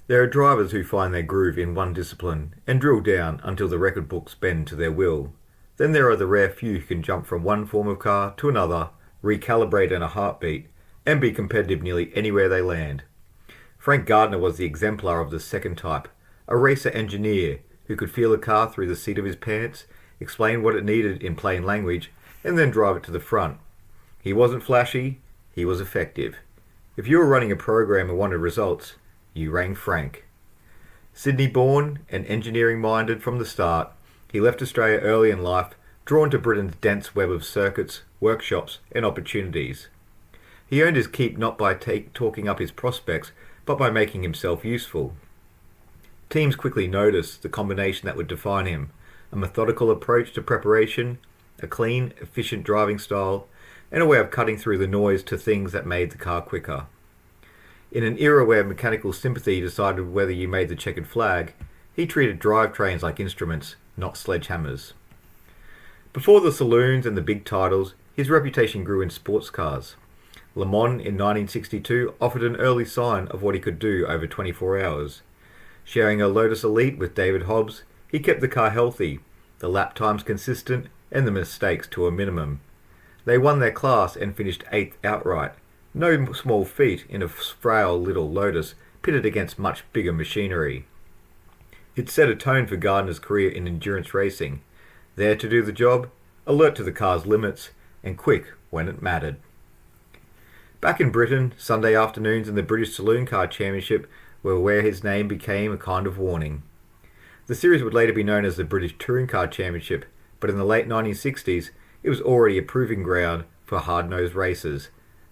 There are drivers who find their groove in one discipline and drill down until the record books bend to their will. Then there are the rare few who can jump from one form of car to another, recalibrate in a heartbeat, and be competitive nearly anywhere they land. Frank Gardner was the exemplar of the second type, a racer engineer who could feel a car through the seat of his pants, explain what it needed in plain language, and then drive it to the front. He wasn't flashy, he was effective. If you were running a program and wanted results, you rang Frank. Sydney-born and engineering-minded from the start, he left Australia early in life, drawn to Britain's dense web of circuits, workshops and opportunities. He earned his keep not by talking up his prospects, but by making himself useful. Teams quickly noticed the combination that would define him: a methodical approach to preparation, a clean, efficient driving style, and a way of cutting through the noise to things that made the car quicker. In an era where mechanical sympathy decided whether you made the checkered flag, he treated drivetrains like instruments, not sledgehammers. Before the saloons and the big titles, his reputation grew in sports cars. Le Mans in 1962 offered an early sign of what he could do over 24 hours. Sharing a Lotus Elite with David Hobbs, he kept the car healthy, the lap times consistent, and the mistakes to a minimum. They won their class and finished 8th outright. No small feat in a frail little Lotus pitted against much bigger machinery. It set a tone for Gardner's career in endurance racing. There to do the job, alert to the car's limits, and quick when it mattered. Back in Britain, Sunday afternoons in the British Saloon Car Championship were where his name became a kind of warning. The series would later be known as the British Touring Car Championship, but in the late 1960s it was already a proving ground for hard-nosed racers.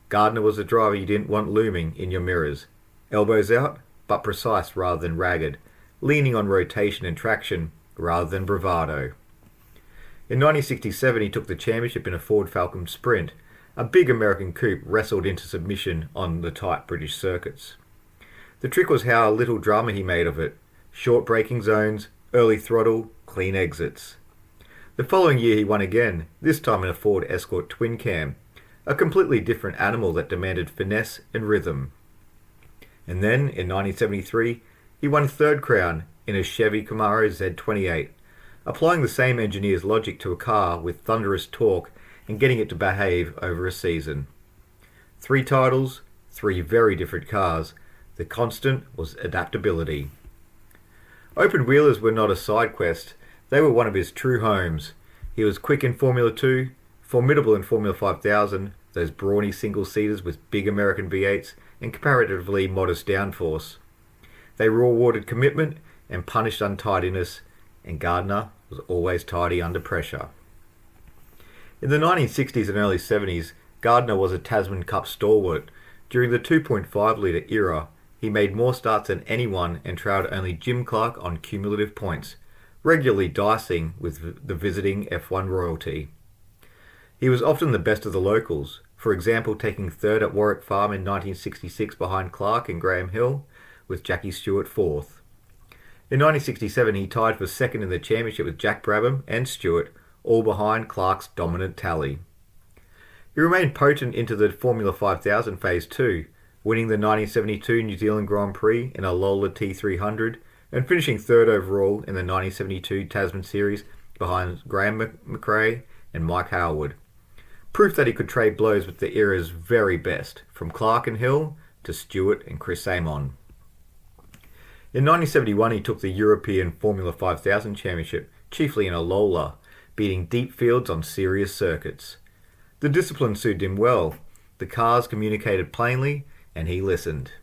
Gardner was the driver you didn't want looming in your mirrors. Elbows out, but precise rather than ragged, leaning on rotation and traction rather than bravado. In 1967 he took the championship in a Ford Falcon Sprint, a big American coupe wrestled into submission on the tight British circuits. The trick was how little drama he made of it: short braking zones, early throttle, clean exits. The following year he won again, this time in a Ford Escort twin cam, a completely different animal that demanded finesse and rhythm. And then, in 1973, he won third crown in a Chevy Camaro Z28, applying the same engineer's logic to a car with thunderous torque and getting it to behave over a season. 3 titles, 3 very different cars. The constant was adaptability. Open wheelers were not a side quest, they were one of his true homes. He was quick in Formula 2, formidable in Formula 5000, those brawny single-seaters with big American V8s and comparatively modest downforce. They rewarded commitment and punished untidiness, and Gardner was always tidy under pressure. In the 1960s and early 70s, Gardner was a Tasman Cup stalwart. During the 2.5-litre era, he made more starts than anyone and trailed only Jim Clark on cumulative points, regularly dicing with the visiting F1 royalty. He was often the best of the locals, for example taking third at Warwick Farm in 1966 behind Clark and Graham Hill, with Jackie Stewart fourth. In 1967 he tied for second in the championship with Jack Brabham and Stewart, all behind Clark's dominant tally. He remained potent into the Formula 5000 Phase 2, winning the 1972 New Zealand Grand Prix in a Lola T300 and finishing third overall in the 1972 Tasman Series behind Graham McRae and Mike Howard. Proof that he could trade blows with the era's very best, from Clark and Hill to Stewart and Chris Amon. In 1971 he took the European Formula 5000 Championship, chiefly in a Lola, beating deep fields on serious circuits. The discipline suited him well. The cars communicated plainly, and he listened.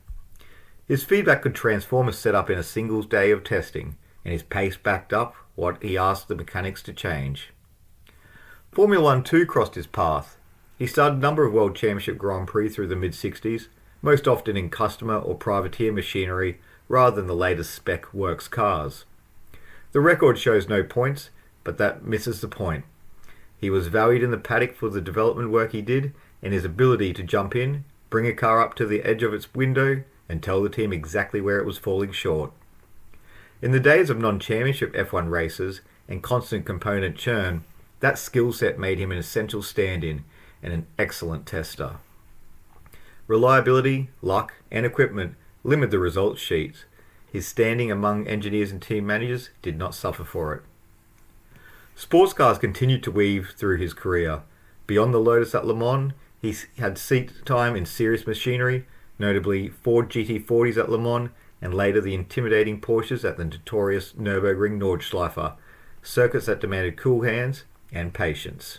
His feedback could transform a setup in a single day of testing, and his pace backed up what he asked the mechanics to change. Formula 1 too crossed his path. He started a number of World Championship Grand Prix through the mid-60s, most often in customer or privateer machinery rather than the latest spec works cars. The record shows no points, but that misses the point. He was valued in the paddock for the development work he did and his ability to jump in, bring a car up to the edge of its window, and tell the team exactly where it was falling short. In the days of non-championship F1 races and constant component churn, that skill set made him an essential stand-in and an excellent tester. Reliability, luck, and equipment limit the results sheets. his standing among engineers and team managers did not suffer for it. Sports cars continued to weave through his career. Beyond the Lotus at Le Mans, he had seat time in serious machinery, notably Ford GT40s at Le Mans, and later the intimidating Porsches at the notorious Nürburgring Nordschleife, circuits that demanded cool hands and patience.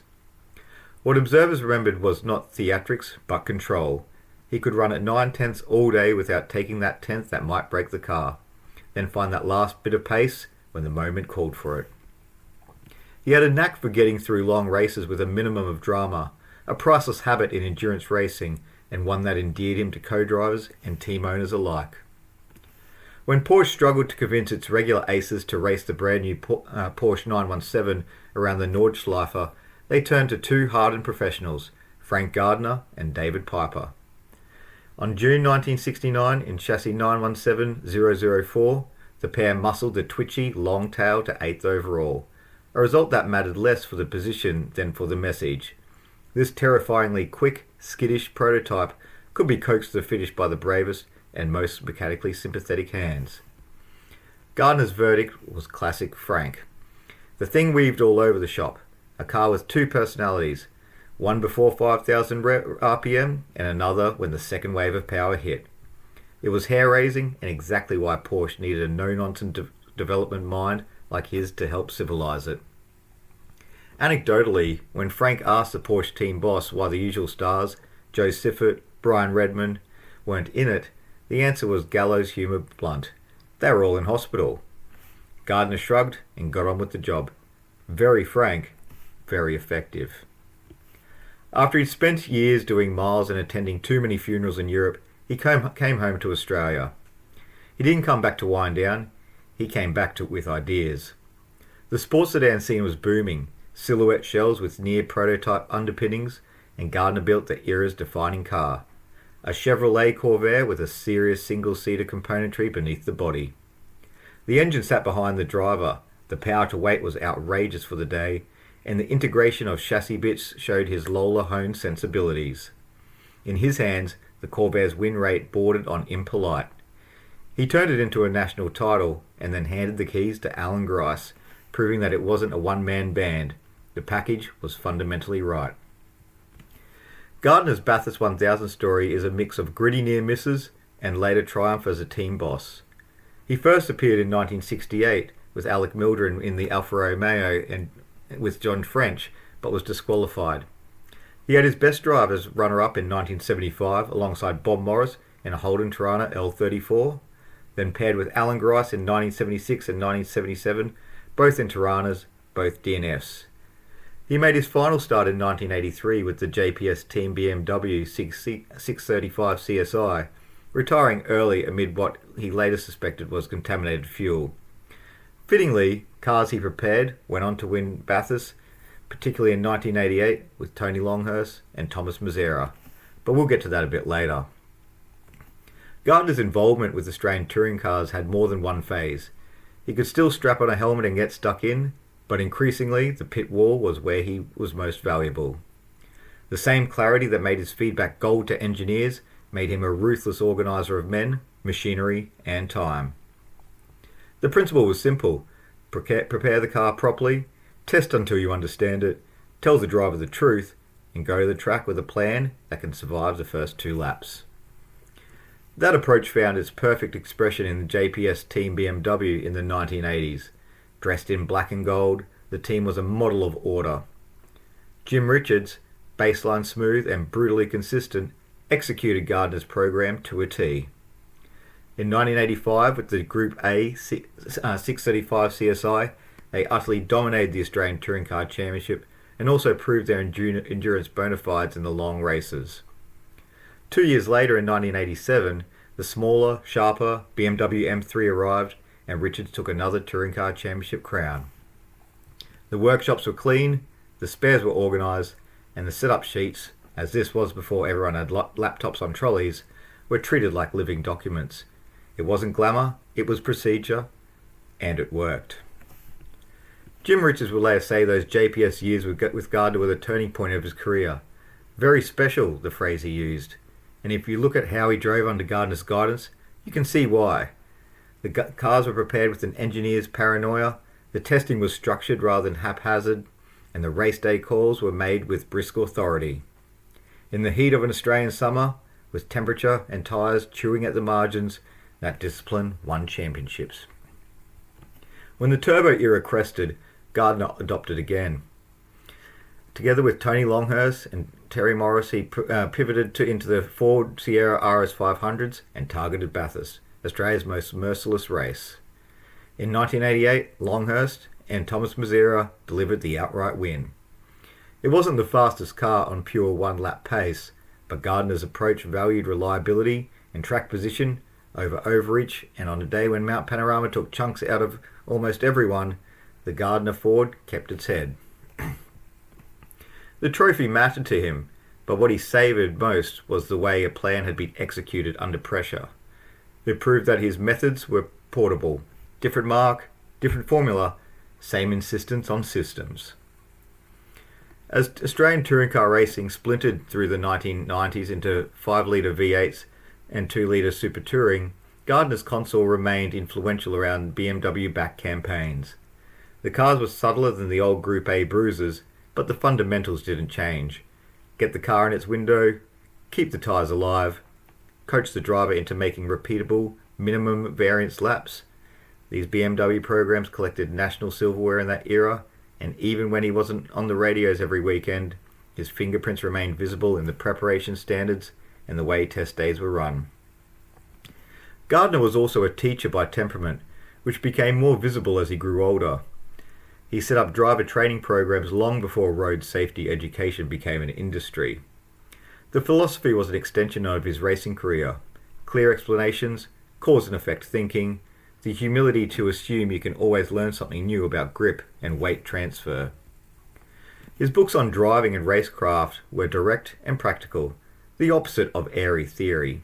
What observers remembered was not theatrics, but control. He could run at 9/10 all day without taking that tenth that might break the car, then find that last bit of pace when the moment called for it. He had a knack for getting through long races with a minimum of drama, a priceless habit in endurance racing, and one that endeared him to co-drivers and team owners alike. When Porsche struggled to convince its regular aces to race the brand new Porsche 917 around the Nordschleife, they turned to two hardened professionals, Frank Gardner and David Piper. On June 1969, in chassis 917004, the pair muscled the twitchy long tail to 8th overall, a result that mattered less for the position than for the message. This terrifyingly quick, skittish prototype could be coaxed to the finish by the bravest and most mechanically sympathetic hands. Gardner's verdict was classic Frank. The thing weaved all over the shop, a car with two personalities, one before 5,000 RPM and another when the second wave of power hit. It was hair-raising and exactly why Porsche needed a no-nonsense development mind like his to help civilize it. Anecdotally, when Frank asked the Porsche team boss why the usual stars, Joe Siffert, Brian Redman, weren't in it, the answer was gallows humour blunt. They were all in hospital. Gardner shrugged and got on with the job. Very frank, very effective. After he'd spent years doing miles and attending too many funerals in Europe, he came home to Australia. He didn't come back to wind down, he came back with ideas. The sports sedan scene was booming, silhouette shells with near prototype underpinnings, and Gardner built the era's defining car. A Chevrolet Corvair with a serious single-seater componentry beneath the body. The engine sat behind the driver, the power to weight was outrageous for the day, and the integration of chassis bits showed his Lola-honed sensibilities. In his hands, the Corvair's win rate bordered on impolite. He turned it into a national title and then handed the keys to Alan Grice, proving that it wasn't a one-man band. The package was fundamentally right. Gardner's Bathurst 1000 story is a mix of gritty near misses and later triumph as a team boss. He first appeared in 1968 with Alec Mildren in the Alfa Romeo and with John French, but was disqualified. He had his best drive as runner-up in 1975 alongside Bob Morris in a Holden Tirana L34, then paired with Alan Grice in 1976 and 1977, both in Tiranas, both DNFs. He made his final start in 1983 with the JPS Team BMW 635 CSI, retiring early amid what he later suspected was contaminated fuel. Fittingly, cars he prepared went on to win Bathurst, particularly in 1988 with Tony Longhurst and Thomas Mazzera, but we'll get to that a bit later. Gardner's involvement with Australian touring cars had more than one phase. He could still strap on a helmet and get stuck in, but increasingly the pit wall was where he was most valuable. The same clarity that made his feedback gold to engineers made him a ruthless organiser of men, machinery and time. The principle was simple: prepare the car properly, test until you understand it, tell the driver the truth, and go to the track with a plan that can survive the first 2 laps. That approach found its perfect expression in the JPS Team BMW in the 1980s. Dressed in black and gold, the team was a model of order. Jim Richards, baseline smooth and brutally consistent, executed Gardner's program to a T. In 1985, with the Group A 635 CSI, they utterly dominated the Australian Touring Car Championship and also proved their endurance bona fides in the long races. 2 years later, in 1987, the smaller, sharper BMW M3 arrived, and Richards took another Touring Car Championship crown. The workshops were clean, the spares were organised, and the setup sheets, as this was before everyone had laptops on trolleys, were treated like living documents. It wasn't glamour, it was procedure, and it worked. Jim Richards would later say those JPS years with Gardner were the turning point of his career. Very special, the phrase he used, and if you look at how he drove under Gardner's guidance, you can see why. The cars were prepared with an engineer's paranoia, the testing was structured rather than haphazard, and the race day calls were made with brisk authority. In the heat of an Australian summer, with temperature and tyres chewing at the margins, that discipline won championships. When the turbo era crested, Gardner adopted again. Together with Tony Longhurst and Terry Morris, he pivoted into the Ford Sierra RS 500s and targeted Bathurst, Australia's most merciless race. In 1988, Longhurst and Thomas Mazzera delivered the outright win. It wasn't the fastest car on pure one-lap pace, but Gardner's approach valued reliability and track position over overreach, and on a day when Mount Panorama took chunks out of almost everyone, the Gardner Ford kept its head. The trophy mattered to him, but what he savoured most was the way a plan had been executed under pressure. It proved that his methods were portable. Different marque, different formula, same insistence on systems. As Australian touring car racing splintered through the 1990s into 5-litre V8s and 2-litre Super Touring, Gardner's console remained influential around BMW-backed campaigns. The cars were subtler than the old Group A bruisers, but the fundamentals didn't change. Get the car in its window, keep the tyres alive, coach the driver into making repeatable, minimum variance laps. These BMW programs collected national silverware in that era, and even when he wasn't on the radios every weekend, his fingerprints remained visible in the preparation standards and the way test days were run. Gardner was also a teacher by temperament, which became more visible as he grew older. He set up driver training programs long before road safety education became an industry. The philosophy was an extension of his racing career. Clear explanations, cause and effect thinking, the humility to assume you can always learn something new about grip and weight transfer. His books on driving and racecraft were direct and practical, the opposite of airy theory.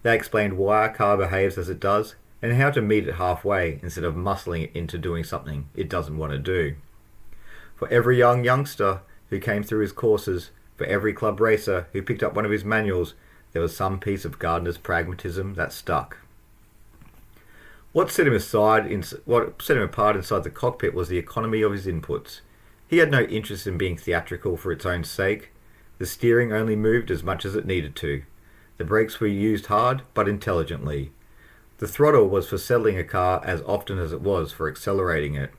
They explained why a car behaves as it does and how to meet it halfway instead of muscling it into doing something it doesn't want to do. For every young youngster who came through his courses, for every club racer who picked up one of his manuals, there was some piece of Gardner's pragmatism that stuck. What set him apart inside the cockpit was the economy of his inputs. He had no interest in being theatrical for its own sake. The steering only moved as much as it needed to. The brakes were used hard but intelligently. The throttle was for settling a car as often as it was for accelerating it.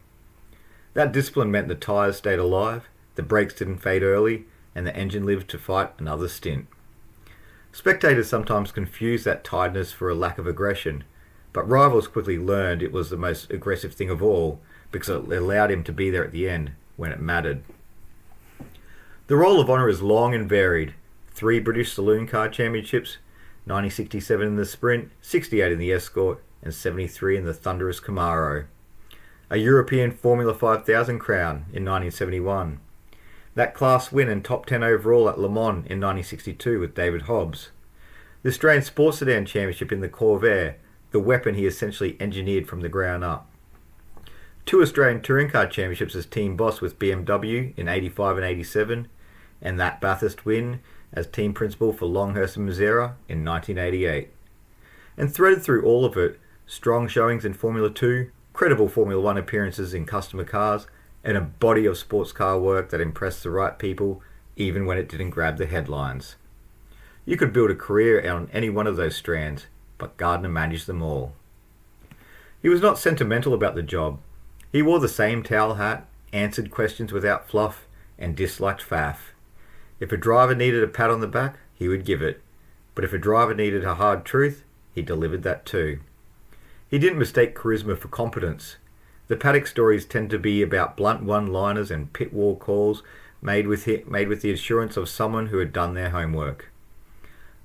That discipline meant the tyres stayed alive, the brakes didn't fade early, and the engine lived to fight another stint. Spectators sometimes confused that tiredness for a lack of aggression, but rivals quickly learned it was the most aggressive thing of all because it allowed him to be there at the end when it mattered. The Roll of Honour is long and varied. 3 British Saloon Car Championships, 1967 in the Sprint, 68 in the Escort, and 73 in the thunderous Camaro. A European Formula 5000 crown in 1971. That class win and top 10 overall at Le Mans in 1962 with David Hobbs. The Australian Sports Sedan Championship in the Corvair, the weapon he essentially engineered from the ground up. 2 Australian Touring Car Championships as team boss with BMW in 85 and 87, and that Bathurst win as team principal for Longhurst and Mazzera in 1988. And threaded through all of it, strong showings in Formula 2, credible Formula 1 appearances in customer cars, and a body of sports car work that impressed the right people even when it didn't grab the headlines. You could build a career on any one of those strands, but Gardner managed them all. He was not sentimental about the job. He wore the same towel hat, answered questions without fluff, and disliked faff. If a driver needed a pat on the back, he would give it. But if a driver needed a hard truth, he delivered that too. He didn't mistake charisma for competence. The paddock stories tend to be about blunt one-liners and pit wall calls made with the assurance of someone who had done their homework.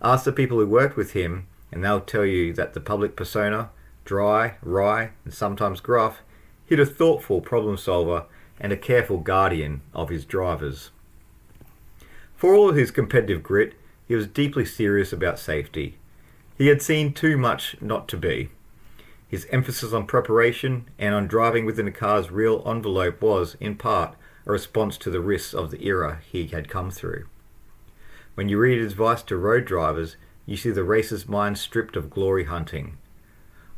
Ask the people who worked with him, and they'll tell you that the public persona, dry, wry, and sometimes gruff, hid a thoughtful problem solver and a careful guardian of his drivers. For all his competitive grit, he was deeply serious about safety. He had seen too much not to be. His emphasis on preparation and on driving within a car's real envelope was, in part, a response to the risks of the era he had come through. When you read his advice to road drivers, you see the racer's mind stripped of glory hunting.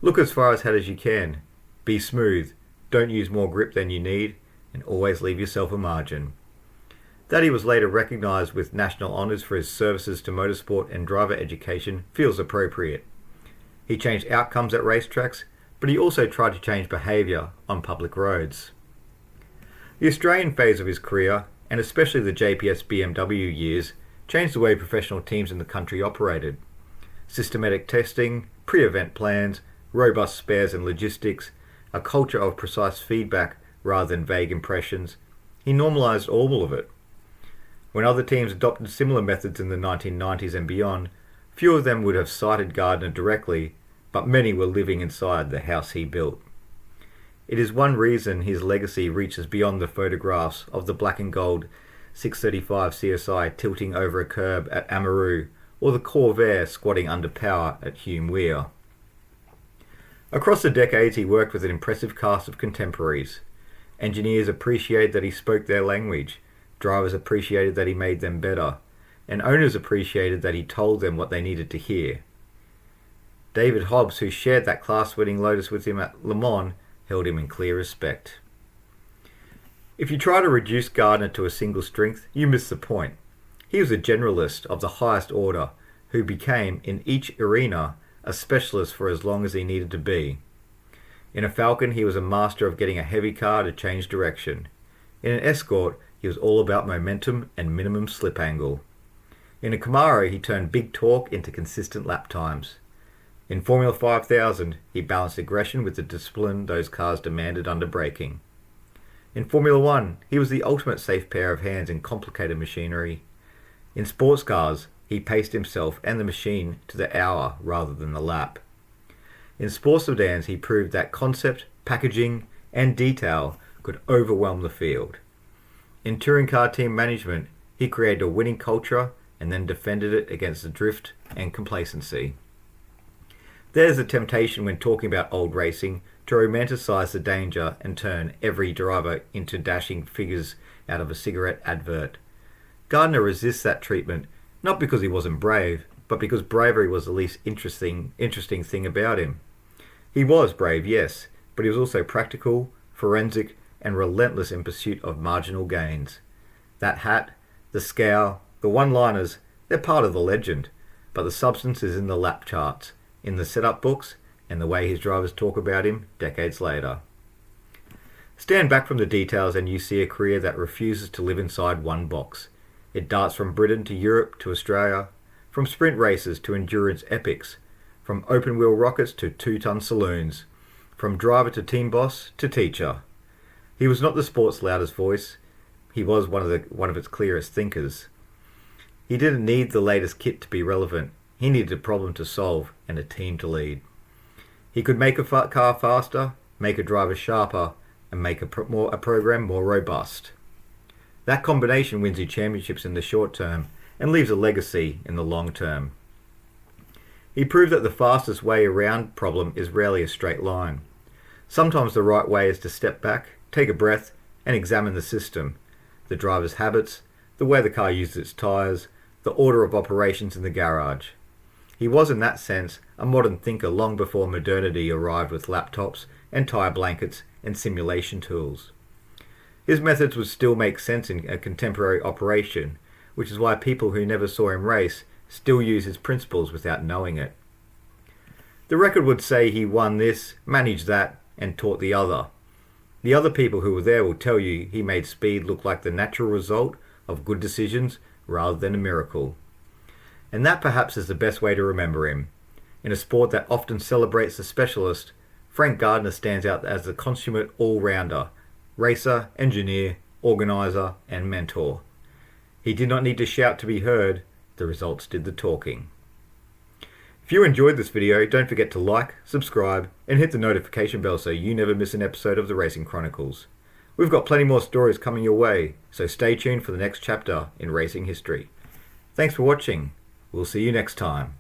Look as far ahead as you can. Be smooth. Don't use more grip than you need, and always leave yourself a margin. That he was later recognised with national honours for his services to motorsport and driver education feels appropriate. He changed outcomes at racetracks, but he also tried to change behaviour on public roads. The Australian phase of his career, and especially the JPS BMW years, changed the way professional teams in the country operated. Systematic testing, pre-event plans, robust spares and logistics, a culture of precise feedback rather than vague impressions. He normalised all of it. When other teams adopted similar methods in the 1990s and beyond, few of them would have cited Gardner directly, but many were living inside the house he built. It is one reason his legacy reaches beyond the photographs of the black and gold 635 CSI tilting over a curb at Amaroo, or the Corvair squatting under power at Hume Weir. Across the decades he worked with an impressive cast of contemporaries. Engineers appreciated that he spoke their language, drivers appreciated that he made them better, and owners appreciated that he told them what they needed to hear. David Hobbs, who shared that class-winning Lotus with him at Le Mans, held him in clear respect. If you try to reduce Gardner to a single strength, you miss the point. He was a generalist of the highest order, who became, in each arena, a specialist for as long as he needed to be. In a Falcon, he was a master of getting a heavy car to change direction. In an Escort, he was all about momentum and minimum slip angle. In a Camaro, he turned big torque into consistent lap times. In Formula 5000, he balanced aggression with the discipline those cars demanded under braking. In Formula 1, he was the ultimate safe pair of hands in complicated machinery. In sports cars, he paced himself and the machine to the hour rather than the lap. In sports sedans, he proved that concept, packaging, and detail could overwhelm the field. In touring car team management, he created a winning culture and then defended it against the drift and complacency. There's a temptation when talking about old racing to romanticize the danger and turn every driver into dashing figures out of a cigarette advert. Gardner resists that treatment, not because he wasn't brave, but because bravery was the least interesting thing about him. He was brave, yes, but he was also practical, forensic, and relentless in pursuit of marginal gains. That hat, the scowl, the one-liners, they're part of the legend, but the substance is in the lap charts, in the setup books, and the way his drivers talk about him decades later. Stand back from the details and you see a career that refuses to live inside one box. It darts from Britain to Europe to Australia, from sprint races to endurance epics, from open-wheel rockets to two-ton saloons, from driver to team boss to teacher. He was not the sport's loudest voice. He was one of its clearest thinkers. He didn't need the latest kit to be relevant. He needed a problem to solve and a team to lead. He could make a car faster, make a driver sharper, and make a program more robust. That combination wins you championships in the short term and leaves a legacy in the long term. He proved that the fastest way around problem is rarely a straight line. Sometimes the right way is to step back, take a breath, and examine the system, the driver's habits, the way the car uses its tyres, the order of operations in the garage. He was, in that sense, a modern thinker long before modernity arrived with laptops and tyre blankets and simulation tools. His methods would still make sense in a contemporary operation, which is why people who never saw him race still use his principles without knowing it. The record would say he won this, managed that, and taught the other. The other people who were there will tell you he made speed look like the natural result of good decisions rather than a miracle. And that perhaps is the best way to remember him. In a sport that often celebrates the specialist, Frank Gardner stands out as the consummate all-rounder, racer, engineer, organiser, and mentor. He did not need to shout to be heard, the results did the talking. If you enjoyed this video, don't forget to like, subscribe, and hit the notification bell so you never miss an episode of the Racing Chronicles. We've got plenty more stories coming your way, so stay tuned for the next chapter in racing history. Thanks for watching. We'll see you next time.